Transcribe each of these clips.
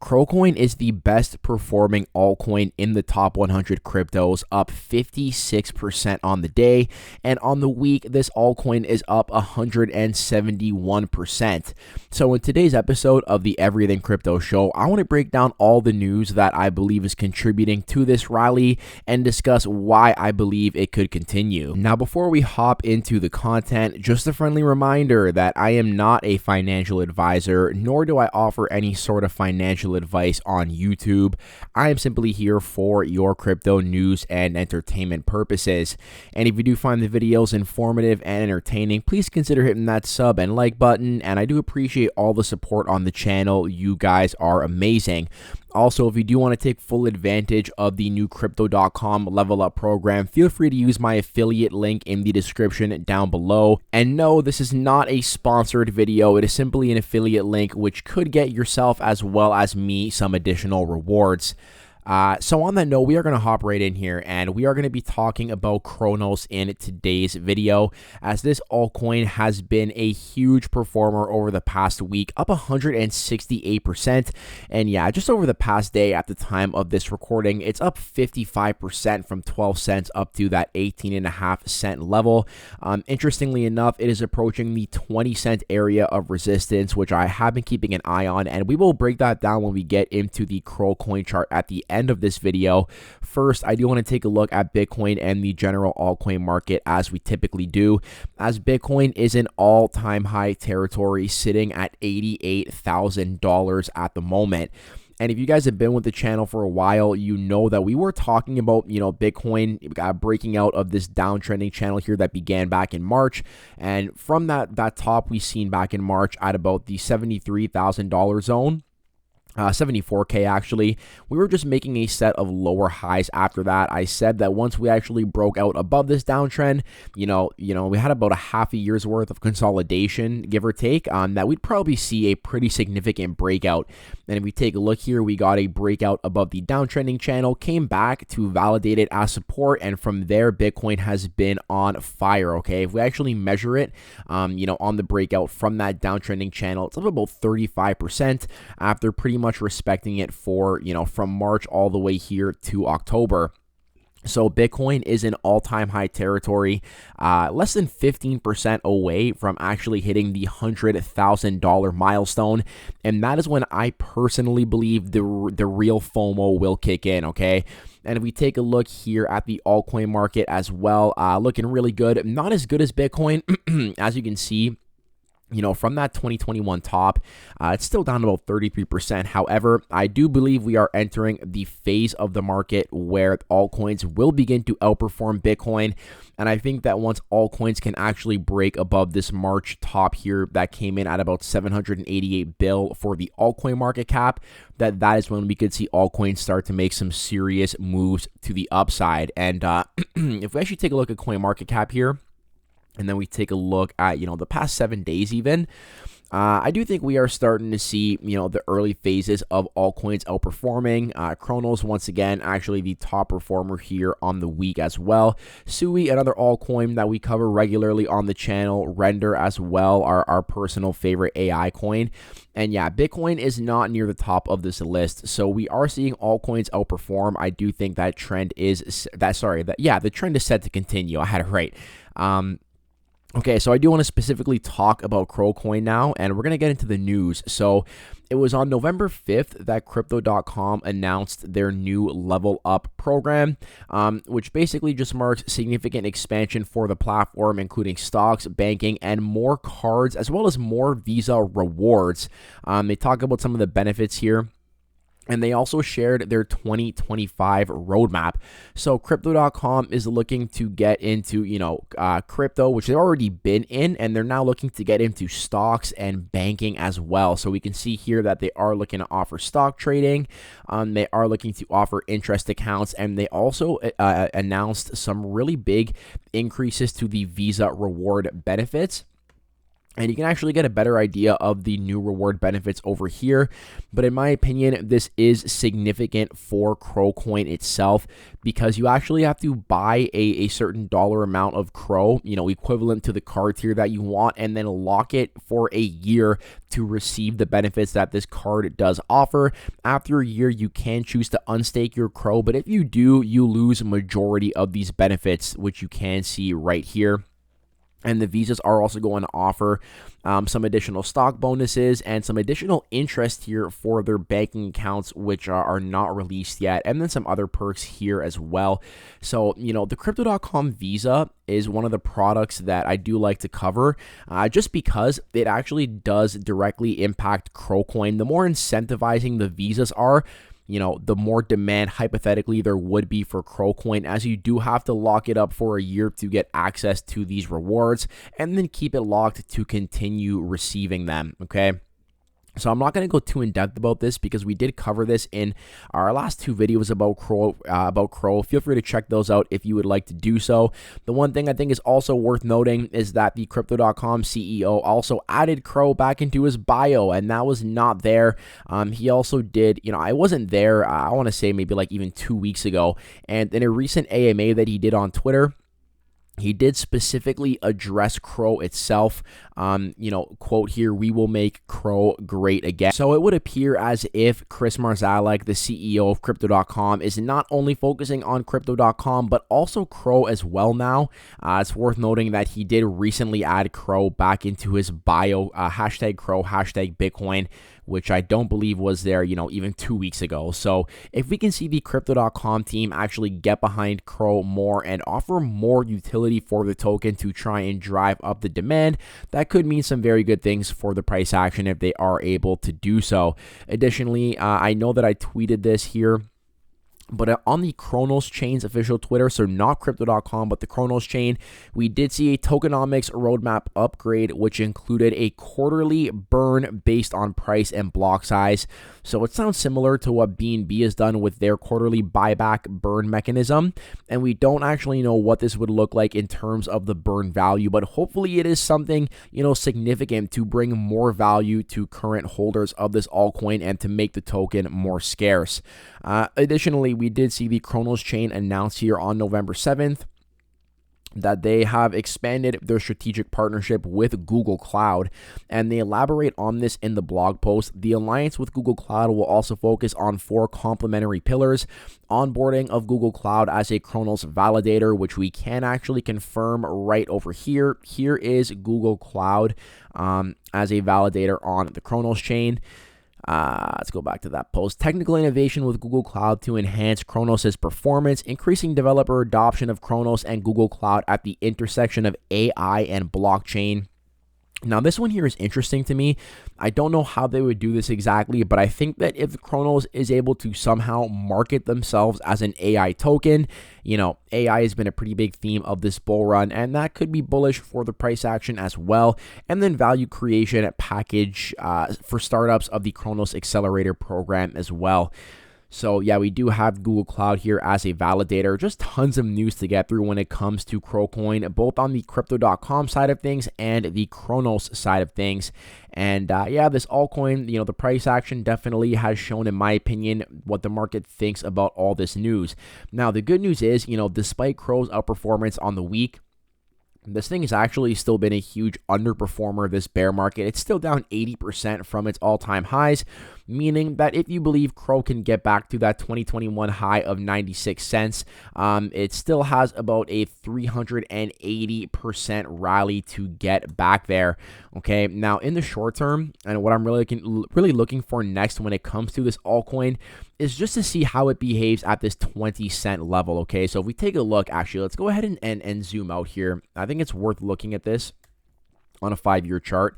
CROCoin is the best performing altcoin in the top 100 cryptos, up 56% on the day, and on the week, this altcoin is up 171%. So in today's episode of the Everything Crypto Show, I want to break down all the news that I believe is contributing to this rally and discuss why I believe it could continue. Now, before we hop into the content, just a friendly reminder that I am not a financial advisor, nor do I offer any sort of financial advice on YouTube. I am simply here for your crypto news and entertainment purposes. And if you do find the videos informative and entertaining, please consider hitting that sub and like button. And I do appreciate all the support on the channel. You guys are amazing. Also, if you do want to take full advantage of the new Crypto.com level up program, feel free to use my affiliate link in the description down below. And no, this is not a sponsored video. It is simply an affiliate link which could get yourself as well as me some additional rewards. So on that note, we are going to hop right in here and we are going to be talking about CRONOS in today's video, as this altcoin has been a huge performer over the past week, up 168%. And yeah, just over the past day at the time of this recording, it's up 55% from 12 cents up to that 18.5 cent level. Interestingly enough, it is approaching the 20-cent area of resistance, which I have been keeping an eye on, and we will break that down when we get into the CROCoin chart at the end of this video. First, I do want to take a look at Bitcoin and the general altcoin market, as we typically do, as Bitcoin is in all-time high territory, sitting at $88,000 at the moment. And if you guys have been with the channel for a while, you know that we were talking about, Bitcoin breaking out of this downtrending channel here that began back in March. And from that top we seen back in March at about the $73,000 zone, 74K actually, we were just making a set of lower highs after that. I said that once we actually broke out above this downtrend, we had about a half a year's worth of consolidation, give or take, that we'd probably see a pretty significant breakout. And if we take a look here, we got a breakout above the downtrending channel, came back to validate it as support, and from there, Bitcoin has been on fire, okay? If we actually measure it, on the breakout from that downtrending channel, it's up about 35% after pretty much respecting it for, from March all the way here to October. So Bitcoin is in all-time high territory, less than 15% away from actually hitting the $100,000 milestone, and that is when I personally believe the real FOMO will kick in, okay? And if we take a look here at the altcoin market as well, looking really good. Not as good as Bitcoin, as you can see. From that 2021 top, it's still down about 33%. However, I do believe we are entering the phase of the market where altcoins will begin to outperform Bitcoin. And I think that once altcoins can actually break above this March top here that came in at about 788 bill for the altcoin market cap, that is when we could see altcoins start to make some serious moves to the upside. And if we actually take a look at coin market cap here, and then we take a look at, the past 7 days even, I do think we are starting to see, the early phases of altcoins outperforming. CRONOS, once again, actually the top performer here on the week as well. Sui, another altcoin that we cover regularly on the channel. Render as well, our personal favorite AI coin. And yeah, Bitcoin is not near the top of this list. So we are seeing altcoins outperform. I do think that trend is, the trend is set to continue. I had it right. Okay, so I do want to specifically talk about CROCoin now, and we're going to get into the news. So it was on November 5th that Crypto.com announced their new Level Up program, which basically just marks significant expansion for the platform, including stocks, banking, and more cards, as well as more Visa rewards. They talk about some of the benefits here. And they also shared their 2025 roadmap. So Crypto.com is looking to get into, crypto, which they've already been in, and they're now looking to get into stocks and banking as well. So we can see here that they are looking to offer stock trading. They are looking to offer interest accounts, and they also announced some really big increases to the Visa reward benefits. And you can actually get a better idea of the new reward benefits over here. But in my opinion, this is significant for CROcoin itself, because you actually have to buy a certain dollar amount of CRO, equivalent to the card tier that you want, and then lock it for a year to receive the benefits that this card does offer. After a year, you can choose to unstake your CRO, but if you do, you lose a majority of these benefits, which you can see right here. And the visas are also going to offer some additional stock bonuses and some additional interest here for their banking accounts, which are not released yet, and then some other perks here as well. So, the Crypto.com Visa is one of the products that I do like to cover, just because it actually does directly impact CROcoin. The more incentivizing the visas are, the more demand hypothetically there would be for CROcoin, as you do have to lock it up for a year to get access to these rewards and then keep it locked to continue receiving them, okay? So I'm not going to go too in depth about this because we did cover this in our last two videos about CRO. Feel free to check those out if you would like to do so. The one thing I think is also worth noting is that the Crypto.com CEO also added CRO back into his bio, and that was not there. He also did, I wasn't there, I want to say maybe like even 2 weeks ago, and in a recent AMA that he did on Twitter, he did specifically address CRO itself. Quote here, "We will make CRO great again." So it would appear as if Chris Marszalek, the CEO of Crypto.com, is not only focusing on Crypto.com, but also CRO as well now. It's worth noting that he did recently add CRO back into his bio, hashtag CRO, hashtag Bitcoin, which I don't believe was there, even 2 weeks ago. So if we can see the Crypto.com team actually get behind CRO more and offer more utility for the token to try and drive up the demand, that could mean some very good things for the price action if they are able to do so. Additionally, I know that I tweeted this here, but on the CRONOS chain's official Twitter, so not Crypto.com, but the CRONOS chain, we did see a tokenomics roadmap upgrade, which included a quarterly burn based on price and block size. So it sounds similar to what BNB has done with their quarterly buyback burn mechanism. And we don't actually know what this would look like in terms of the burn value, but hopefully it is something, significant to bring more value to current holders of this altcoin and to make the token more scarce. Additionally, we did see the CRONOS chain announce here on November 7th that they have expanded their strategic partnership with Google Cloud, and they elaborate on this in the blog post. The alliance with Google Cloud will also focus on 4 complementary pillars: onboarding of Google Cloud as a CRONOS validator, which we can actually confirm right over here. Here is Google Cloud as a validator on the CRONOS chain. Let's go back to that post. Technical innovation with Google Cloud to enhance CRONOS' performance, increasing developer adoption of CRONOS and Google Cloud at the intersection of AI and blockchain. Now, this one here is interesting to me. I don't know how they would do this exactly, but I think that if CRONOS is able to somehow market themselves as an AI token, AI has been a pretty big theme of this bull run, and that could be bullish for the price action as well. And then value creation package for startups of the CRONOS Accelerator program as well. So yeah, we do have Google Cloud here as a validator. Just tons of news to get through when it comes to CROcoin, both on the Crypto.com side of things and the CRONOS side of things. And yeah, this altcoin, the price action definitely has shown, in my opinion, what the market thinks about all this news. Now, the good news is, despite CRO's outperformance on the week, this thing has actually still been a huge underperformer this bear market. It's still down 80% from its all-time highs, meaning that if you believe CRO can get back to that 2021 high of 96 cents, it still has about a 380% rally to get back there. Okay, now in the short term, and what I'm really looking for next when it comes to this altcoin is just to see how it behaves at this 20-cent level. Okay, so if we take a look, actually, let's go ahead and zoom out here. I think it's worth looking at this on a 5-year chart.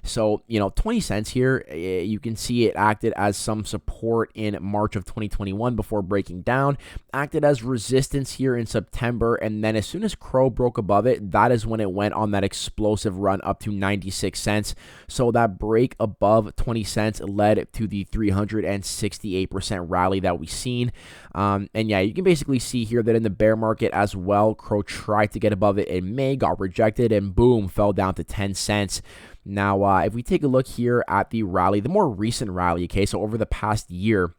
So, 20 cents here, you can see it acted as some support in March of 2021 before breaking down, acted as resistance here in September, and then as soon as CRO broke above it, that is when it went on that explosive run up to 96 cents. So that break above 20 cents led to the 368% rally that we've seen. And yeah, you can basically see here that in the bear market as well, CRO tried to get above it in May, got rejected, and boom, fell down to 10 cents. Now, if we take a look here at the rally, the more recent rally, okay, so over the past year,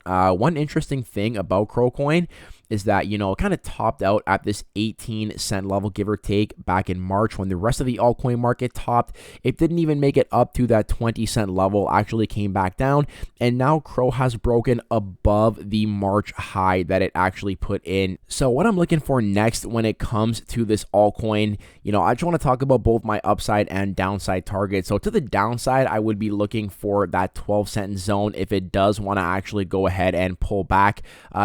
one interesting thing about CROCoin is that, it kind of topped out at this 18-cent level, give or take, back in March when the rest of the altcoin market topped. It didn't even make it up to that 20-cent level, actually came back down, and now CRO has broken above the March high that it actually put in. So what I'm looking for next when it comes to this altcoin, I just want to talk about both my upside and downside targets. So to the downside, I would be looking for that 12-cent zone if it does want to actually go ahead and pull back.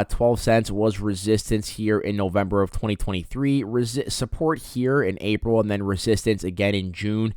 12 cents was resistance here in November of 2023, support here in April, and then resistance again in June.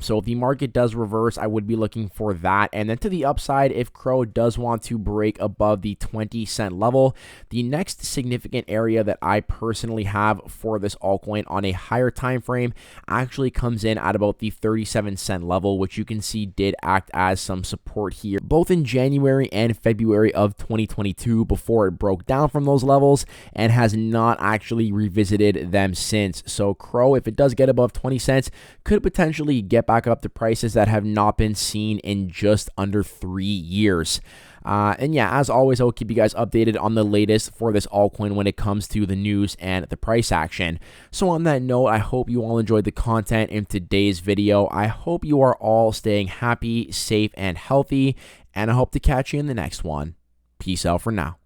So if the market does reverse, I would be looking for that. And then to the upside, if CRO does want to break above the 20-cent level, the next significant area that I personally have for this altcoin on a higher time frame actually comes in at about the 37-cent level, which you can see did act as some support here both in January and February of 2022 before it broke down from those levels and has not actually revisited them since. So CRO, if it does get above 20 cents, could potentially get back up to prices that have not been seen in just under 3 years. And yeah, as always, I'll keep you guys updated on the latest for this altcoin when it comes to the news and the price action. So on that note, I hope you all enjoyed the content in today's video. I hope you are all staying happy, safe, and healthy, and I hope to catch you in the next one. Peace out for now.